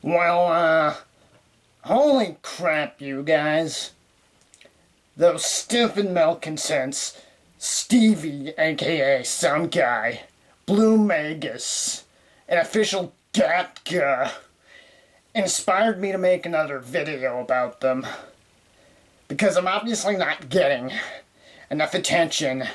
Well, holy crap, you guys. Those stupid malcontents, Stevie, aka some guy, Blue Magus, an official Gatka, inspired me to make another video about them. Because I'm obviously not getting enough attention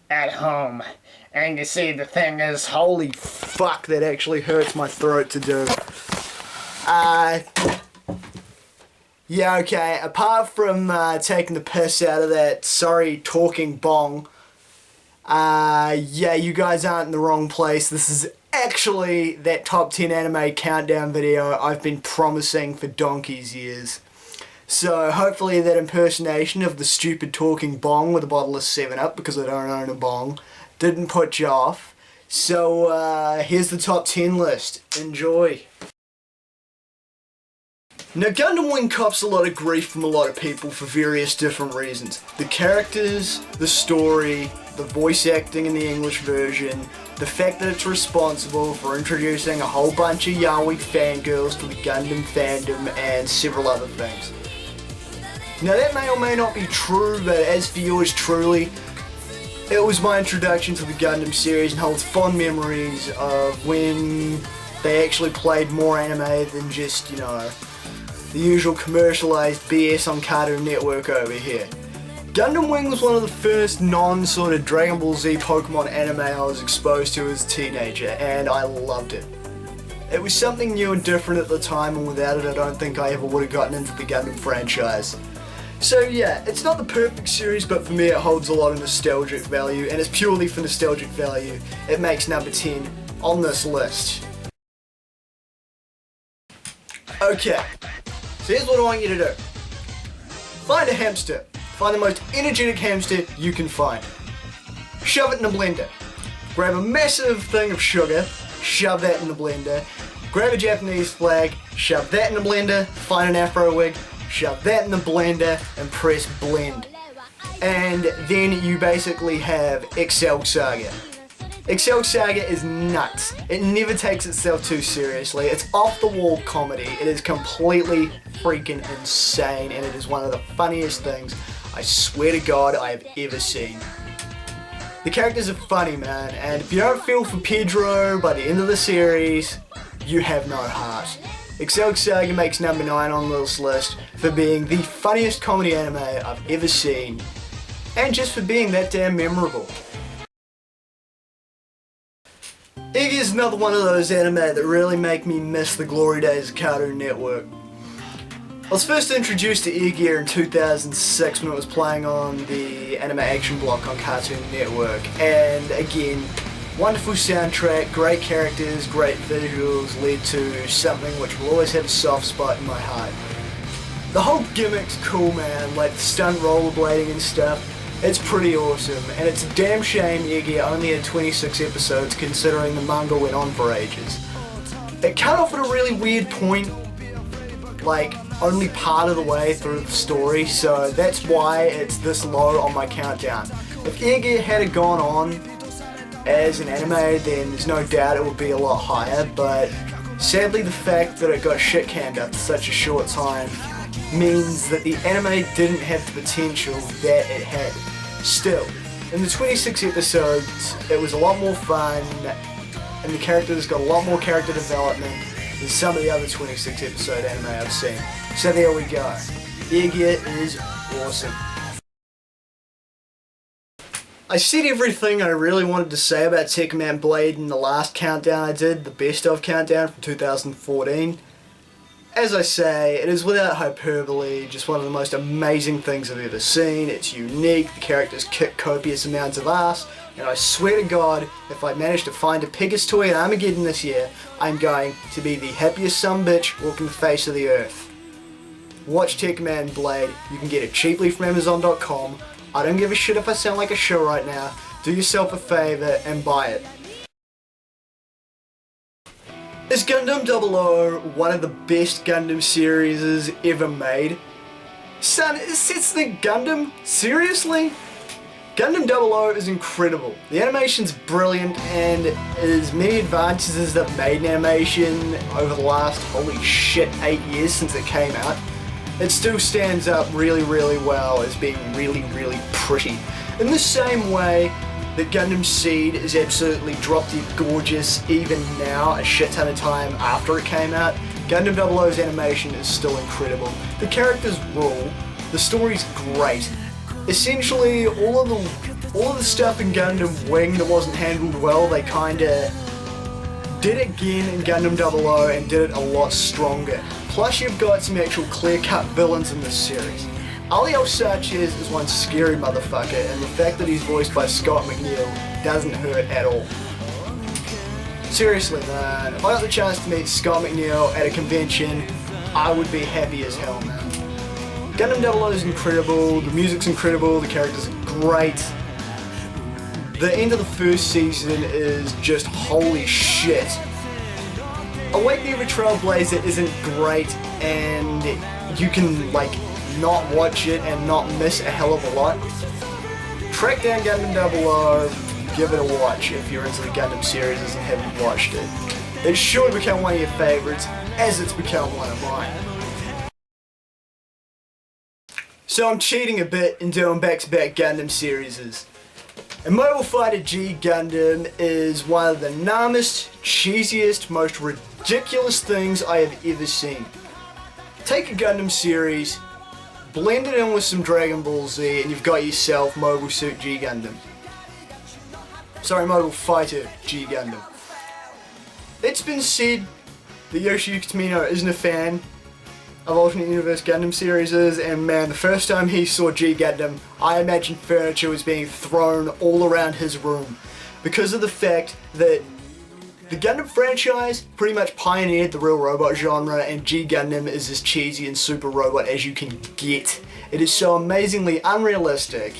at home. And you see, the thing is, holy fuck, that actually hurts my throat to do. Yeah, okay, apart from taking the piss out of that sorry talking bong, yeah, you guys aren't in the wrong place. This is actually that top 10 anime countdown video I've been promising for donkey's years. So hopefully that impersonation of the stupid talking bong with a bottle of 7-Up, because I don't own a bong, didn't put you off. So here's the top 10 list. Enjoy. Now, Gundam Wing cops a lot of grief from a lot of people for various different reasons. The characters, the story, the voice acting in the English version, the fact that it's responsible for introducing a whole bunch of yaoi fangirls to the Gundam fandom, and several other things. Now, that may or may not be true, but as for yours truly, it was my introduction to the Gundam series and holds fond memories of when they actually played more anime than just, you know, the usual commercialized BS on Cartoon Network over here. Gundam Wing was one of the first non-sort of Dragon Ball Z Pokemon anime I was exposed to as a teenager, and I loved it. It was something new and different at the time, and without it I don't think I ever would have gotten into the Gundam franchise. So yeah, it's not the perfect series, but for me it holds a lot of nostalgic value, and it's purely for nostalgic value it makes number 10 on this list. Okay. So here's what I want you to do. Find a hamster. Find the most energetic hamster you can find. Shove it in a blender. Grab a massive thing of sugar, shove that in the blender. Grab a Japanese flag, shove that in the blender. Find an afro wig, shove that in the blender, and press blend. And then you basically have Excel Saga. Excel Saga is nuts. It never takes itself too seriously. It's off-the-wall comedy. It is completely freaking insane, and it is one of the funniest things, I swear to God, I have ever seen. The characters are funny, man, and if you don't feel for Pedro by the end of the series, you have no heart. Excel Saga makes number 9 on this list for being the funniest comedy anime I've ever seen, and just for being that damn memorable. Iggy is another one of those anime that really make me miss the glory days of Cartoon Network. I was first introduced to Iggy in 2006 when it was playing on the Anime Action Block on Cartoon Network, and again, wonderful soundtrack, great characters, great visuals led to something which will always have a soft spot in my heart. The whole gimmick's cool, man, like the stunt rollerblading and stuff. It's pretty awesome, and it's a damn shame Iggy only had 26 episodes considering the manga went on for ages. It cut off at a really weird point, like only part of the way through the story, so that's why it's this low on my countdown. If Iggy had gone on as an anime, then there's no doubt it would be a lot higher, but sadly the fact that it got shit canned after such a short time means that the anime didn't have the potential that it had. Still, in the 26 episodes, it was a lot more fun, and the characters got a lot more character development than some of the other 26 episode anime I've seen. So there we go. Iggy is awesome. I said everything I really wanted to say about Tekkaman Blade in the last countdown I did, the best of countdown from 2014. As I say, it is without hyperbole, just one of the most amazing things I've ever seen. It's unique, the characters kick copious amounts of ass, and I swear to God, if I manage to find a Pegasus toy at Armageddon this year, I'm going to be the happiest sumbitch walking the face of the earth. Watch Tekkaman Blade, you can get it cheaply from Amazon.com. I don't give a shit if I sound like a shill right now. Do yourself a favour and buy it. Is Gundam 00 one of the best Gundam series ever made? Son, it's the Gundam? Seriously? Gundam 00 is incredible. The animation's brilliant, and as many advances as they've made in animation over the last, holy shit, 8 years since it came out, it still stands up really, really well as being really, really pretty. In the same way that Gundam Seed is absolutely drop-dead gorgeous even now, a shit ton of time after it came out, Gundam 00's animation is still incredible. The characters rule, the story's great. Essentially, all of the stuff in Gundam Wing that wasn't handled well, they kinda did again in Gundam 00 and did it a lot stronger. Plus you've got some actual clear-cut villains in this series. Ali Al-Sachiz is one scary motherfucker, and the fact that he's voiced by Scott McNeil doesn't hurt at all. Seriously man, if I got the chance to meet Scott McNeil at a convention, I would be happy as hell, man. Gundam 00 is incredible, the music's incredible, the characters are great. The end of the first season is just holy shit. Awakening of a Trailblazer isn't great, and you can like not watch it and not miss a hell of a lot. Track down Gundam 00, give it a watch if you're into the Gundam series and haven't watched it. It's sure to become one of your favourites, as it's become one of mine. So I'm cheating a bit and doing back-to-back Gundam series. And Mobile Fighter G Gundam is one of the numbest, cheesiest, most ridiculous things I have ever seen. Take a Gundam series, blend it in with some Dragon Ball Z, and you've got yourself Mobile Suit G Gundam. Sorry, Mobile Fighter G Gundam. It's been said that Yoshiyuki Tomino isn't a fan of alternate universe Gundam series, and man, the first time he saw G Gundam, I imagine furniture was being thrown all around his room because of the fact that the Gundam franchise pretty much pioneered the real robot genre, and G Gundam is as cheesy and super robot as you can get. It is so amazingly unrealistic.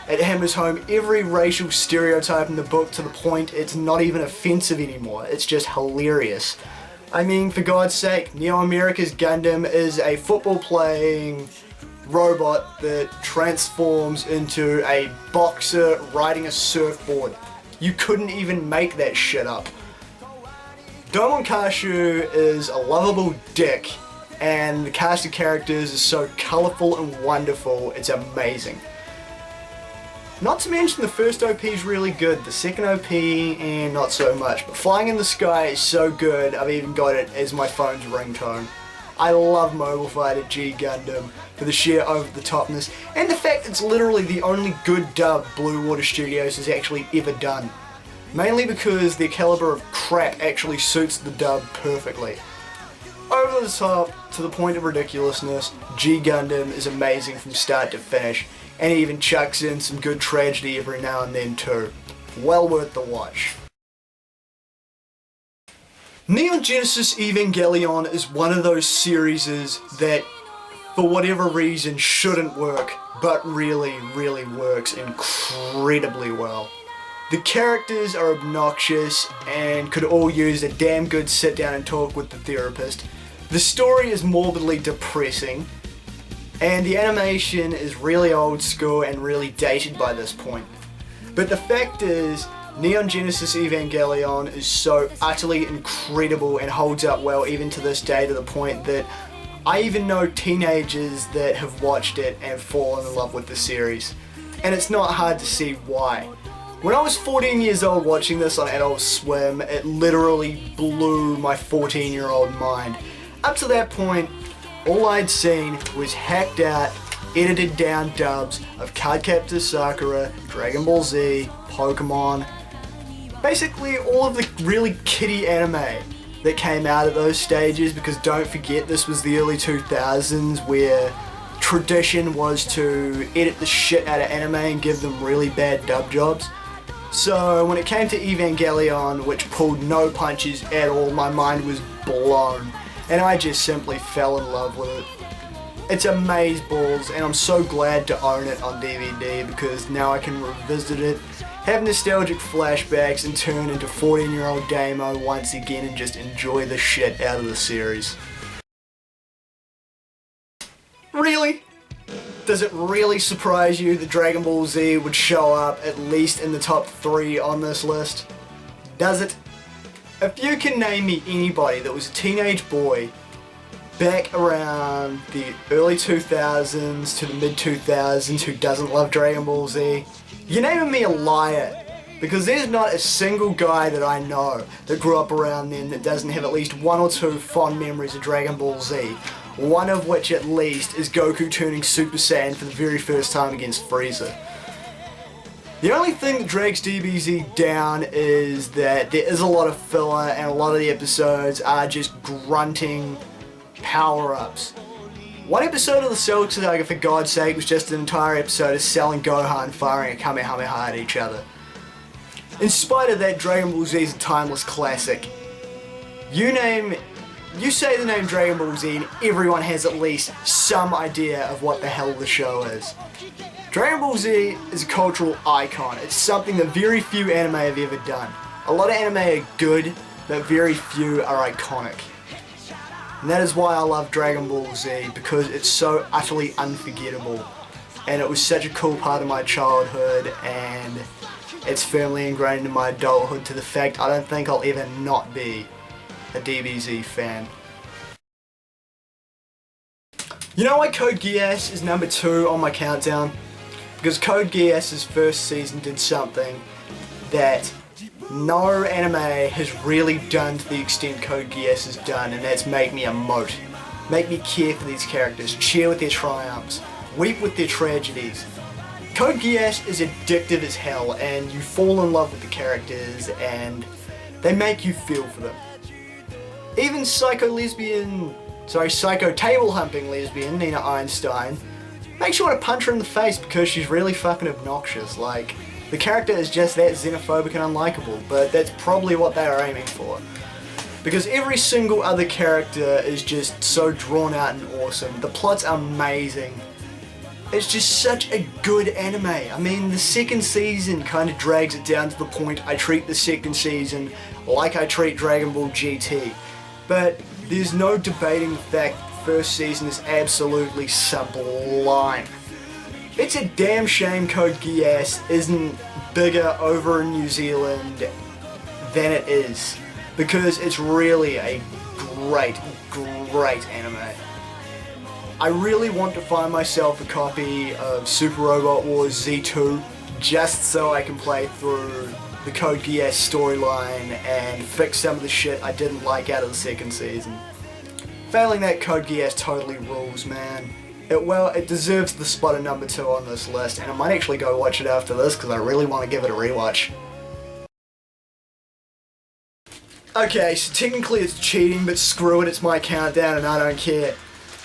It hammers home every racial stereotype in the book to the point it's not even offensive anymore. It's just hilarious. I mean, for God's sake, Neo America's Gundam is a football-playing robot that transforms into a boxer riding a surfboard. You couldn't even make that shit up. Domon Kashu is a lovable dick, and the cast of characters is so colourful and wonderful, it's amazing. Not to mention the first OP is really good, the second OP not so much, but Flying in the Sky is so good I've even got it as my phone's ringtone. I love Mobile Fighter G Gundam for the sheer over-the-topness and the fact it's literally the only good dub Blue Water Studios has actually ever done. Mainly because their caliber of crap actually suits the dub perfectly. Over the top, to the point of ridiculousness, G Gundam is amazing from start to finish, and he even chucks in some good tragedy every now and then too. Well worth the watch. Neon Genesis Evangelion is one of those series that, for whatever reason, shouldn't work, but really, really works incredibly well. The characters are obnoxious and could all use a damn good sit down and talk with the therapist. The story is morbidly depressing, and the animation is really old school and really dated by this point. But the fact is, Neon Genesis Evangelion is so utterly incredible and holds up well even to this day, to the point that I even know teenagers that have watched it and fallen in love with the series. And it's not hard to see why. When I was 14 years old watching this on Adult Swim, it literally blew my 14-year-old mind. Up to that point, all I'd seen was hacked out, edited down dubs of Cardcaptor Sakura, Dragon Ball Z, Pokemon, basically all of the really kiddie anime that came out at those stages, because don't forget this was the early 2000s where tradition was to edit the shit out of anime and give them really bad dub jobs. So when it came to Evangelion, which pulled no punches at all, my mind was blown. And I just simply fell in love with it. It's amazeballs, and I'm so glad to own it on DVD because now I can revisit it, have nostalgic flashbacks, and turn into 14-year-old Damo once again and just enjoy the shit out of the series. Really? Does it really surprise you that Dragon Ball Z would show up at least in the top 3 on this list? Does it? If you can name me anybody that was a teenage boy back around the early 2000s to the mid 2000s who doesn't love Dragon Ball Z, you're naming me a liar. Because there's not a single guy that I know that grew up around then that doesn't have at least 1 or 2 fond memories of Dragon Ball Z. One of which at least is Goku turning Super Saiyan for the very first time against Frieza. The only thing that drags DBZ down is that there is a lot of filler and a lot of the episodes are just grunting power-ups. One episode of the Cell Saga, for God's sake, was just an entire episode of Cell and Gohan firing a Kamehameha at each other. In spite of that, Dragon Ball Z is a timeless classic. You say the name Dragon Ball Z and everyone has at least some idea of what the hell the show is. Dragon Ball Z is a cultural icon. It's something that very few anime have ever done. A lot of anime are good, but very few are iconic. And that is why I love Dragon Ball Z, because it's so utterly unforgettable. And it was such a cool part of my childhood, and it's firmly ingrained in my adulthood to the fact I don't think I'll ever not be a DBZ fan. You know why Code Geass is number 2 on my countdown? Because Code Geass's first season did something that no anime has really done to the extent Code Geass has done, and that's make me emote. Make me care for these characters, cheer with their triumphs, weep with their tragedies. Code Geass is addictive as hell, and you fall in love with the characters, and they make you feel for them. Even psycho table humping lesbian Nina Einstein makes you want to punch her in the face because she's really fucking obnoxious. Like, the character is just that xenophobic and unlikable, but that's probably what they are aiming for. Because every single other character is just so drawn out and awesome. The plot's amazing. It's just such a good anime. I mean, the second season kind of drags it down to the point I treat the second season like I treat Dragon Ball GT. But there's no debating the fact the first season is absolutely sublime. It's a damn shame Code Geass isn't bigger over in New Zealand than it is, because it's really a great anime. I really want to find myself a copy of Super Robot Wars Z2 just so I can play through the Code Geass storyline and fix some of the shit I didn't like out of the second season. Failing that, Code Geass totally rules, man. It deserves the spot of number 2 on this list, and I might actually go watch it after this because I really want to give it a rewatch. Okay, so technically it's cheating, but screw it, it's my countdown and I don't care.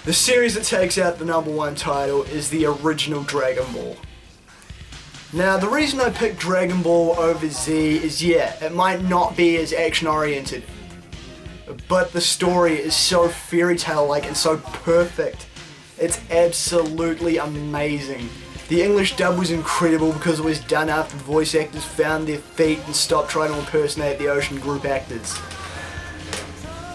The series that takes out the number 1 title is the original Dragon Ball. Now, the reason I picked Dragon Ball over Z is, yeah, it might not be as action-oriented, but the story is so fairy tale-like and so perfect. It's absolutely amazing. The English dub was incredible because it was done after the voice actors found their feet and stopped trying to impersonate the Ocean Group actors.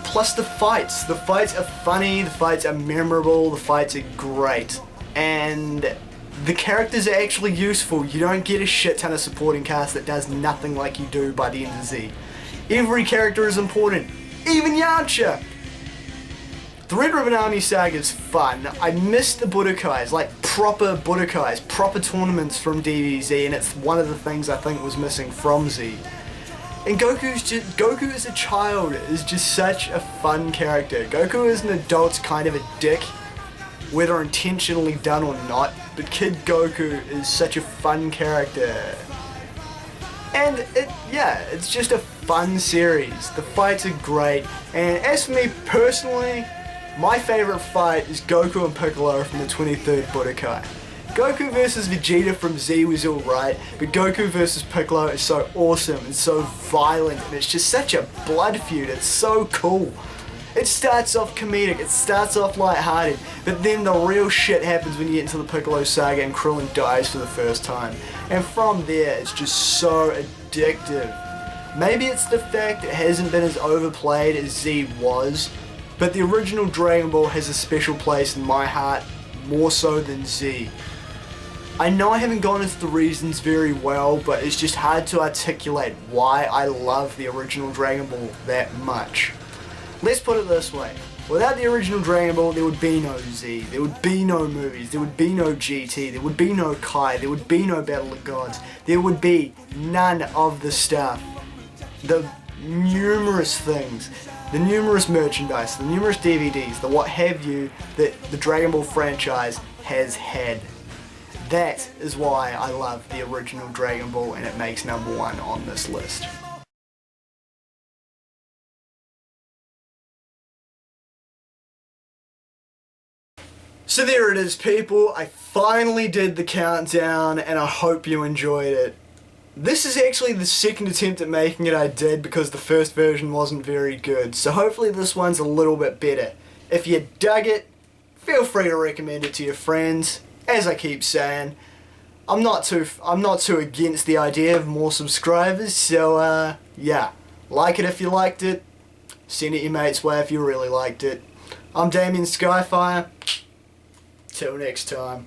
Plus the fights. The fights are funny, the fights are memorable, the fights are great. And the characters are actually useful. You don't get a shit ton of supporting cast that does nothing like you do by the end of Z. Every character is important. Even Yamcha! The Red Ribbon Army Saga is fun. I miss the Budokais, like proper Budokais, proper tournaments from DBZ, and it's one of the things I think was missing from Z. And Goku as a child is just such a fun character. Goku as an adult's kind of a dick, whether intentionally done or not, but Kid Goku is such a fun character. And it's just a fun series. The fights are great, and as for me personally, my favourite fight is Goku and Piccolo from the 23rd Budokai. Goku vs Vegeta from Z was alright, but Goku vs Piccolo is so awesome and so violent, and it's just such a blood feud. It's so cool. It starts off comedic, it starts off lighthearted, but then the real shit happens when you get into the Piccolo saga and Krillin dies for the first time. And from there, it's just so addictive. Maybe it's the fact it hasn't been as overplayed as Z was, but the original Dragon Ball has a special place in my heart more so than Z. I know I haven't gone into the reasons very well, but it's just hard to articulate why I love the original Dragon Ball that much. Let's put it this way. Without the original Dragon Ball, there would be no Z, there would be no movies, there would be no GT, there would be no Kai, there would be no Battle of Gods, there would be none of the stuff. The numerous things, the numerous merchandise, the numerous DVDs, the what have you that the Dragon Ball franchise has had. That is why I love the original Dragon Ball, and it makes number 1 on this list. So there it is, people. I finally did the countdown, and I hope you enjoyed it. This is actually the second attempt at making it I did, because the first version wasn't very good, so hopefully this one's a little bit better. If you dug it, feel free to recommend it to your friends. As I keep saying, I'm not too against the idea of more subscribers, so yeah, like it if you liked it, send it your mates' way if you really liked it. I'm Damien Skyfire. Till next time.